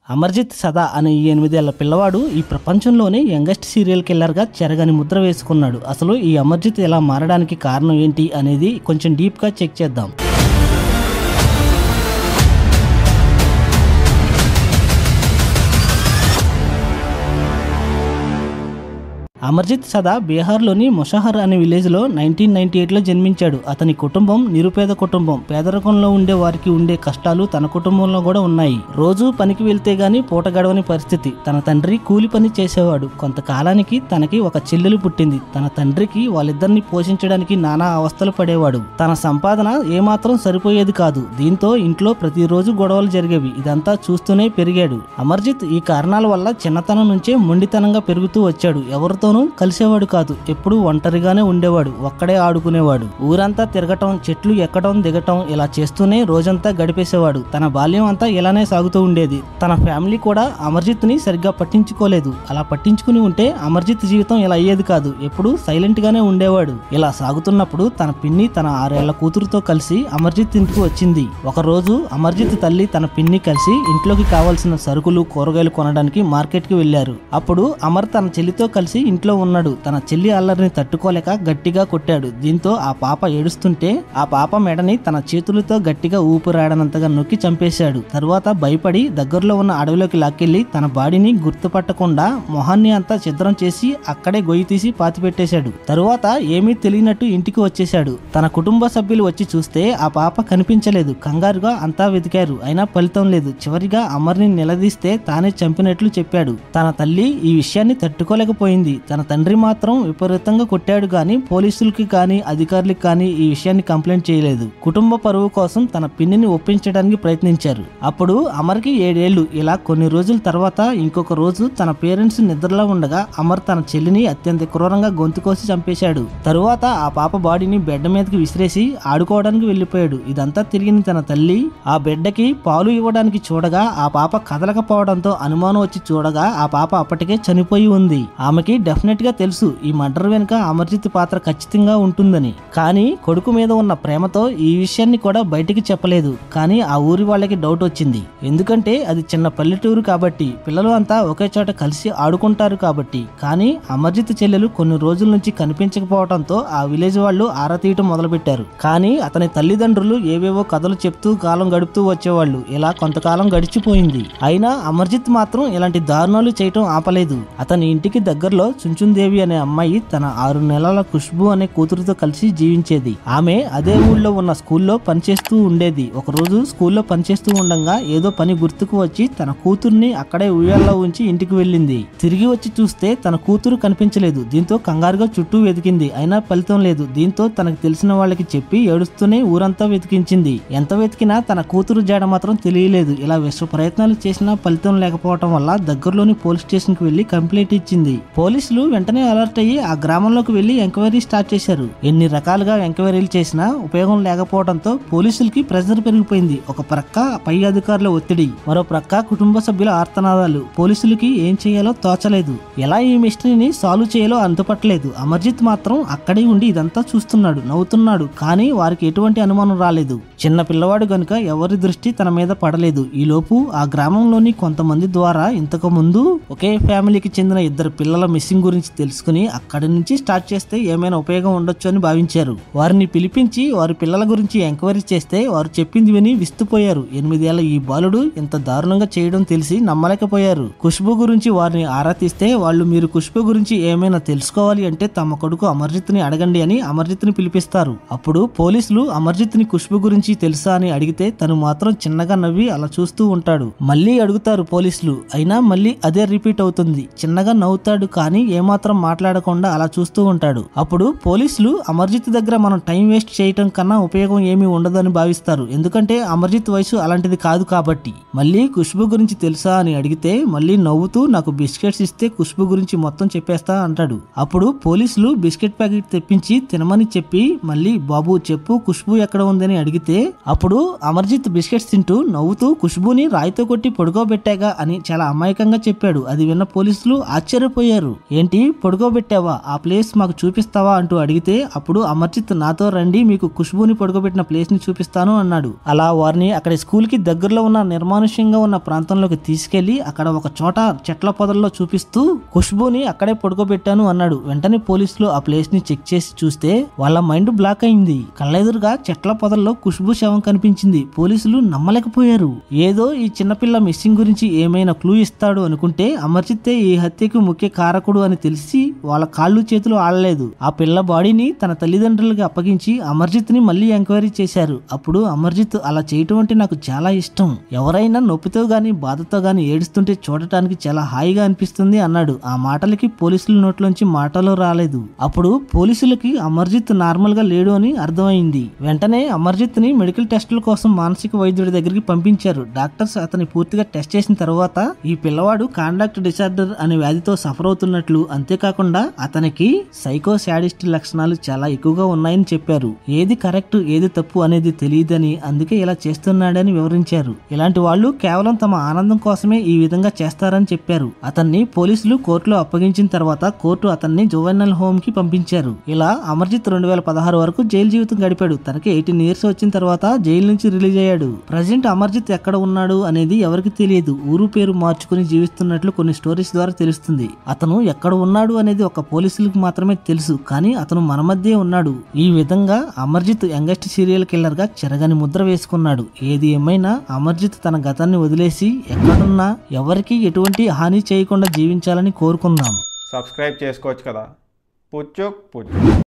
అమర్జిత్ సదా అనే ఈ 8 ఏళ్ల పిల్లవాడు ఈ ప్రపంచంలోనే యంగెస్ట్ సీరియల్ కిల్లర్గా చెరగని ముద్ర వేసుకున్నాడు. అసలు ఈ అమర్జిత్ ఇలా మారడానికి కారణం ఏంటి అనేది కొంచెం డీప్గా చెక్ చేద్దాం. అమర్జిత్ సదా బీహార్లోని ముషహర్ అనే విలేజ్లో 1998లో జన్మించాడు. అతని కుటుంబం నిరుపేద కుటుంబం. పేదరికంలో ఉండే వారికి ఉండే కష్టాలు తన కుటుంబంలో కూడా ఉన్నాయి. రోజు పనికి వెళ్తే గాని పూట గడవని పరిస్థితి. తన తండ్రి కూలి పని చేసేవాడు. కొంతకాలానికి తనకి ఒక చెల్లెలు పుట్టింది. తన తండ్రికి వాళ్ళిద్దరిని పోషించడానికి నానా అవస్థలు పడేవాడు. తన సంపాదన ఏమాత్రం సరిపోయేది కాదు. దీంతో ఇంట్లో ప్రతిరోజు గొడవలు జరిగేవి. ఇదంతా చూస్తూనే పెరిగాడు. అమర్జిత్ ఈ కారణాల వల్ల చిన్నతనం నుంచే మొండితనంగా పెరుగుతూ వచ్చాడు. ఎవరితోనూ కలిసేవాడు కాదు. ఎప్పుడూ ఒంటరిగానే ఉండేవాడు. ఒక్కడే ఆడుకునేవాడు. ఊరంతా తిరగటం, చెట్లు ఎక్కడం దిగటం ఇలా చేస్తూనే రోజంతా గడిపేసేవాడు. తన బాల్యం అంతా ఇలానే సాగుతూ ఉండేది. తన ఫ్యామిలీ కూడా అమర్జిత్ ని సరిగ్గా పట్టించుకోలేదు. అలా పట్టించుకుని ఉంటే అమర్జిత్ జీవితం ఇలా అయ్యేది కాదు. ఎప్పుడూ సైలెంట్ గానే ఉండేవాడు. ఇలా సాగుతున్నప్పుడు తన పిన్ని తన 6 ఏళ్ల కూతురుతో కలిసి అమర్జిత్ ఇంటికి వచ్చింది. ఒక రోజు అమర్జిత్ తల్లి తన పిన్ని కలిసి ఇంట్లోకి కావాల్సిన సరుకులు కూరగాయలు కొనడానికి మార్కెట్ కి వెళ్లారు. అప్పుడు అమర్ తన చెల్లితో కలిసి ఇంట్లో ఉన్నాడు. తన చెల్లి అల్లరిని తట్టుకోలేక గట్టిగా కొట్టాడు. దీంతో ఆ పాప ఏడుస్తుంటే ఆ పాప మెడని తన చేతులతో గట్టిగా ఊపిరాడనంతగా నొక్కి చంపేశాడు. తరువాత భయపడి దగ్గరలో ఉన్న అడవిలోకి లాక్కెళ్లి తన బాడీని గుర్తుపట్టకుండా మొహాన్ని అంతా ఛిద్రం చేసి అక్కడే గొయ్యి తీసి పాతిపెట్టేశాడు. తరువాత ఏమీ తెలియనట్టు ఇంటికి వచ్చేశాడు. తన కుటుంబ సభ్యులు వచ్చి చూస్తే ఆ పాప కనిపించలేదు. కంగారుగా అంతా వెతికారు. అయినా ఫలితం లేదు. చివరిగా అమర్ని నిలదీస్తే తానే చంపినట్లు చెప్పాడు. తన తల్లి ఈ విషయాన్ని తట్టుకోలేకపోయింది. తన తండ్రి మాత్రం విపరీతంగా కొట్టాడు గాని పోలీసులకి కానీ అధికారులకి కానీ ఈ విషయాన్ని కంప్లైంట్ చేయలేదు. కుటుంబ పరువు కోసం తన పిన్నిని ఒప్పించడానికి ప్రయత్నించారు. అప్పుడు అమర్కి 7 ఏళ్లు. ఇలా కొన్ని రోజుల తర్వాత ఇంకొక రోజు తన పేరెంట్స్ నిద్రలో ఉండగా అమర్ తన చెల్లిని అత్యంత క్రూరంగా గొంతు కోసి చంపేశాడు. తరువాత ఆ పాప బాడీని బెడ్ మీదకి విసిరేసి ఆడుకోవడానికి వెళ్లిపోయాడు. ఇదంతా తిరిగిన తన తల్లి ఆ బిడ్డకి పాలు ఇవ్వడానికి చూడగా ఆ పాప కదలకపోవడంతో అనుమానం వచ్చి చూడగా ఆ పాప అప్పటికే చనిపోయి ఉంది. ఆమెకి డెఫినెట్ గా తెలుసు ఈ మర్డర్ వెనుక అమర్జిత్ పాత్ర ఖచ్చితంగా ఉంటుందని. కానీ కొడుకు మీద ఉన్న ప్రేమతో ఈ విషయాన్ని కూడా బయటికి చెప్పలేదు. కానీ ఆ ఊరి వాళ్ళకి డౌట్ వచ్చింది. ఎందుకంటే అది చిన్న పల్లెటూరు కాబట్టి, పిల్లలు అంతా ఒకే చోట కలిసి ఆడుకుంటారు కాబట్టి. కానీ అమర్జిత్ చెల్లెలు కొన్ని రోజుల నుంచి కనిపించకపోవడంతో ఆ విలేజ్ వాళ్ళు ఆరా తీయటం మొదలుపెట్టారు. కానీ అతని తల్లిదండ్రులు ఏవేవో కథలు చెప్తూ కాలం గడుపుతూ వచ్చేవాళ్ళు. ఇలా కొంతకాలం గడిచిపోయింది. అయినా అమర్జిత్ మాత్రం ఇలాంటి దారుణాలు చేయటం ఆపలేదు. అతని ఇంటికి దగ్గరలో చుంచుందేవి అనే అమ్మాయి తన 6 నెలల ఖుష్బు అనే కూతురుతో కలిసి జీవించేది. ఆమె అదే ఊళ్ళో ఉన్న స్కూల్లో పనిచేస్తూ ఉండేది. ఒకరోజు స్కూల్లో పనిచేస్తూ ఉండగా ఏదో పని గుర్తుకు వచ్చి తన కూతుర్ని అక్కడే ఉయ్యాల్లో ఉంచి ఇంటికి వెళ్ళింది. తిరిగి వచ్చి చూస్తే తన కూతురు కనిపించలేదు. దీంతో కంగారుగా చుట్టూ వెతికింది. అయినా ఫలితం లేదు. దీంతో తనకు తెలిసిన వాళ్ళకి చెప్పి ఏడుస్తూనే ఊరంతా వెతికించింది. ఎంత వెతికినా తన కూతురు జాడ మాత్రం తెలియలేదు. ఇలా విశ్వ ప్రయత్నాలు చేసినా ఫలితం లేకపోవడం వల్ల దగ్గరలోని పోలీస్ స్టేషన్ కి వెళ్లి కంప్లైంట్ ఇచ్చింది. పోలీసులు వెంటనే అలర్ట్ అయ్యి ఆ గ్రామంలోకి వెళ్లి ఎంక్వైరీ స్టార్ట్ చేశారు. ఎన్ని రకాలుగా ఎంక్వైరీలు చేసినా ఉపయోగం లేకపోవడంతో పోలీసులకి ప్రెషర్ పెరిగిపోయింది. ఒక ప్రక్క పై అధికారుల ఒత్తిడి, మరో ప్రక్క కుటుంబ సభ్యుల ఆర్తనాదాలు. పోలీసులకి ఏం చేయాలో తోచలేదు. ఎలా ఈ మిస్టరీని సాల్వ్ చేయాలో అంతుపట్టలేదు. అమర్జిత్ మాత్రం అక్కడే ఉండి ఇదంతా చూస్తున్నాడు, నవ్వుతున్నాడు. కానీ వారికి ఎటువంటి అనుమానం రాలేదు. చిన్న పిల్లవాడు గనుక ఎవరి దృష్టి తన మీద పడలేదు. ఈలోపు ఆ గ్రామంలోని కొంతమంది ద్వారా ఇంతకు ముందు ఒకే ఫ్యామిలీకి చెందిన 2 పిల్లల మిస్సింగ్ గురించి తెలుసుకుని అక్కడి నుంచి స్టార్ట్ చేస్తే ఏమైనా ఉపయోగం ఉండొచ్చు అని భావించారు. వారిని పిలిపించి వారి పిల్లల గురించి ఎంక్వైరీ చేస్తే వారు చెప్పింది విని విస్తుపోయారు. 8 ఏళ్ల ఈ బాలుడు ఇంత దారుణంగా చేయడం తెలిసి నమ్మలేకపోయారు. ఖుష్బు గురించి వారిని ఆరా తీస్తే వాళ్ళు మీరు ఖుష్బు గురించి ఏమైనా తెలుసుకోవాలి అంటే తమ కొడుకు అమర్జిత్ ని అడగండి అని అమర్జిత్ ని పిలిపిస్తారు. అప్పుడు పోలీసులు అమర్జిత్ ని ఖుష్బు గురించి తెలుసా అని అడిగితే తను మాత్రం చిన్నగా నవ్వి అలా చూస్తూ ఉంటాడు. మళ్ళీ అడుగుతారు పోలీసులు. అయినా మళ్ళీ అదే రిపీట్ అవుతుంది. చిన్నగా నవ్వుతాడు కానీ ఏమాత్రం మాట్లాడకుండా అలా చూస్తూ ఉంటాడు. అప్పుడు పోలీసులు అమర్జిత్ దగ్గర మనం టైం వేస్ట్ చేయటం కన్నా ఉపయోగం ఏమీ ఉండదని భావిస్తారు. ఎందుకంటే అమర్జిత్ వయసు అలాంటిది కాదు కాబట్టి. మళ్ళీ ఖుష్బు గురించి తెలుసా అని అడిగితే మళ్ళీ నవ్వుతూ నాకు బిస్కెట్స్ ఇస్తే ఖుష్బు గురించి మొత్తం చెప్పేస్తా అంటాడు. అప్పుడు పోలీసులు బిస్కెట్ ప్యాకెట్ తెప్పించి తినమని చెప్పి మళ్ళీ బాబు చెప్పు ఖుష్బు ఎక్కడ ఉందని అడిగితే అప్పుడు అమర్జిత్ బిస్కెట్స్ తింటూ నవ్వుతూ ఖుష్బుని రాయితో కొట్టి పడుకోబెట్టాగా అని చాలా అమాయకంగా చెప్పాడు. అది విన్న పోలీసులు ఆశ్చర్యపోయారు. ఏంటి ఏంటి పడుకోబెట్టావా, ఆ ప్లేస్ మాకు చూపిస్తావా అంటూ అడిగితే అప్పుడు అమర్జిత్ నాతో రండి మీకు ఖుష్బూని పడుకోబెట్టిన ప్లేస్ ని చూపిస్తాను అన్నాడు. అలా వారిని అక్కడ స్కూల్ కి దగ్గరలో ఉన్న నిర్మానుష్యంగా ఉన్న ప్రాంతంలోకి తీసుకెళ్లి అక్కడ ఒక చోట చెట్ల పొదల్లో చూపిస్తూ ఖుష్బూని అక్కడే పడుకోబెట్టాను అన్నాడు. వెంటనే పోలీసులు ఆ ప్లేస్ ని చెక్ చేసి చూస్తే వాళ్ళ మైండ్ బ్లాక్ అయింది. కళ్ళెదురుగా చెట్ల పొదల్లో ఖుష్బూ శవం కనిపించింది. పోలీసులు నమ్మలేకపోయారు. ఏదో ఈ చిన్నపిల్ల మిస్సింగ్ గురించి ఏమైనా క్లూ ఇస్తాడు అనుకుంటే అమర్జిత్ ఈ హత్యకు ముఖ్య కారకుడు అని తెలిసి వాళ్ళ కాళ్ళు చేతులు ఆడలేదు. ఆ పిల్ల బాడీని తన తల్లిదండ్రులకి అప్పగించి అమర్జిత్ ని మళ్ళీ ఎంక్వైరీ చేశారు. అప్పుడు అమర్జిత్ అలా చేయటం అంటే నాకు చాలా ఇష్టం, ఎవరైనా నొప్పితో గాని బాధతో గాని ఏడుస్తుంటే చూడటానికి చాలా హాయిగా అనిపిస్తుంది అన్నాడు. ఆ మాటలకి పోలీసుల నోట్లోంచి మాటలు రాలేదు. అప్పుడు పోలీసులకి అమర్జిత్ నార్మల్ గా లేడు అని అర్థమైంది. వెంటనే అమర్జిత్ ని మెడికల్ టెస్టుల కోసం మానసిక వైద్యుడి దగ్గరికి పంపించారు. డాక్టర్స్ అతని పూర్తిగా టెస్ట్ చేసిన తర్వాత ఈ పిల్లవాడు కాండక్ట్ డిసార్డర్ అనే వ్యాధితో సఫర్ అవుతున్నట్లు, అంతేకాకుండా అతనికి సైకో శాడిస్ట్ లక్షణాలు చాలా ఎక్కువగా ఉన్నాయని చెప్పారు. ఏది కరెక్ట్ ఏది తప్పు అనేది తెలియదని అందుకే ఇలా చేస్తున్నాడని వివరించారు. ఇలాంటి వాళ్ళు కేవలం తమ ఆనందం కోసమే ఈ విధంగా చేస్తారని చెప్పారు. అతన్ని పోలీసులు కోర్టులో అప్పగించిన తర్వాత కోర్టు అతన్ని జువెనైల్ హోమ్ కి పంపించారు. ఇలా అమర్జిత్ 2016 వరకు జైలు జీవితం గడిపాడు. తనకి 18 years వచ్చిన తర్వాత జైలు నుంచి రిలీజ్ అయ్యాడు. ప్రజెంట్ అమర్జిత్ ఎక్కడ ఉన్నాడు అనేది ఎవరికి తెలియదు. ఊరు పేరు మార్చుకుని జీవిస్తున్నట్లు కొన్ని స్టోరీస్ ద్వారా తెలుస్తుంది. అతను ఎక్కడ ఉన్నాడు అనేది ఒక పోలీసులకు మాత్రమే తెలుసు, కానీ అతను మన మధ్య ఉన్నాడు. ఈ విధంగా అమర్జిత్ యంగెస్ట్ సీరియల్ కిల్లర్ గా చెరగని ముద్ర వేసుకున్నాడు. ఏది ఏమైనా అమర్జిత్ తన గతాన్ని వదిలేసి ఎక్కడున్నా ఎవరికి ఎటువంటి హాని చేయకుండా జీవించాలని కోరుకుందాం. సబ్స్క్రైబ్ చేసుకోవచ్చు కదా. పుచ్చుక్ పుచ్చు.